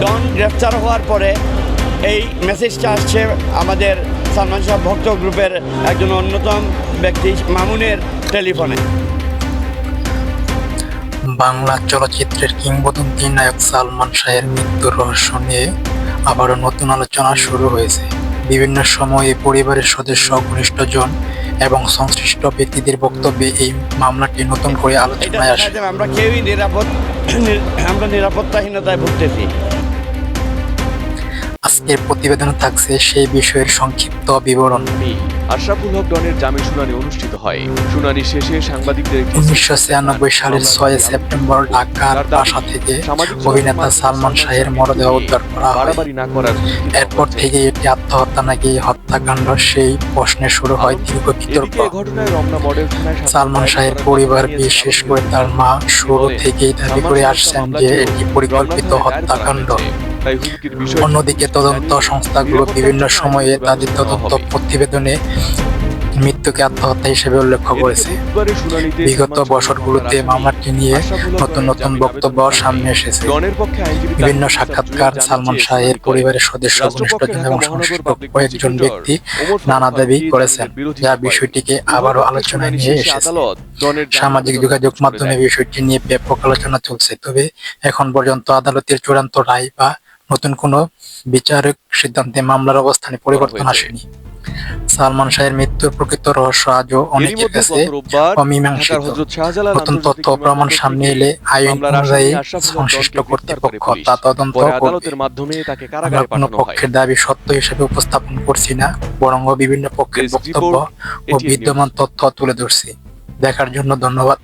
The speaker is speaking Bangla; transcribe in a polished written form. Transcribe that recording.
ডন গ্রেফতার হওয়ার পরে এই মেসেজটা আসছে আমাদের সালমান শাহ ভক্ত গ্রুপের একজন অন্যতম ব্যক্তি মামুনের টেলিফোনে। বাংলা চলচ্চিত্রের কিংবদন্তি নায়ক সালমান শাহের মৃত্যুর রহস্য নিয়ে আবারও নতুন আলোচনা শুরু হয়েছে। বিভিন্ন সময়ে পরিবারের সদস্য, ঘনিষ্ঠজন এবং সংশ্লিষ্ট ব্যক্তিদের বক্তব্যে এই মামলাটি নতুন করে আলোচনায় আসে। আমরা কেউই নিরাপত্তাহীনতায় ভুগতেছি। আজকের প্রতিবেদনে থাকছে সেই বিষয়ের সংক্ষিপ্ত বিবরণ। আশরাফুল হক ডনের জামিন শুনানি অনুষ্ঠিত হয়। শুনানি শেষে সাংবাদিকদের 1996 সালের 6 সেপ্টেম্বর ঢাকার বাসা থেকে অভিনেতা সালমান শাহের মরদেহ উদ্ধার করা হয়। এরপর থেকে এটি আত্মহত্যা নাকি হত্যাকাণ্ড, সেই প্রশ্নে শুরু হয় দীর্ঘ বিতর্ক। সালমান শাহের পরিবার, বিশেষ করে তার মা, শুরু থেকেই দাবি করে আসছেন যে এটি পরিকল্পিত হত্যাকাণ্ড। অন্যদিকে তদন্ত সংস্থাগুলো বিভিন্ন সময়ে তাদের তদন্ত প্রতিবেদনে মৃত্যুকে আত্মহত্যা হিসেবে উল্লেখ করেছে। বিগত বছরগুলোতে মামলাটি নিয়ে নতুন নতুন বক্তব্য সামনে এসেছে। বিভিন্ন সাক্ষাৎকার, সালমান শাহের পরিবারের সদস্য, ঘনিষ্ঠজন এবং সংশ্লিষ্ট কয়েকজন ব্যক্তি নানা দাবি করেছেন, যা বিষয়টিকে আবারও আলোচনায় নিয়ে এসেছে। সামাজিক যোগাযোগ মাধ্যমে বিষয়টি নিয়ে ব্যাপক আলোচনা চলছে। তবে এখন পর্যন্ত আদালতের চূড়ান্ত রায় বা নতুন কোনো বিচারিক সিদ্ধান্তে মামলার অবস্থানে পরিবর্তন আসেনি। সালমান শাহের মৃত্যুর প্রকৃত রহস্য আজও অনেকের কাছে অমীমাংসিত। নতুন তথ্য ও প্রমাণ সামনে এলে আইন অনুযায়ী সংশ্লিষ্ট কর্তৃপক্ষ তা তদন্ত করবে। আমরা কোনো পক্ষের দাবি সত্য হিসেবে উপস্থাপন করছি না, বরং বিভিন্ন পক্ষের বক্তব্য ও বিদ্যমান তথ্য তুলে ধরছি। দেখার জন্য ধন্যবাদ।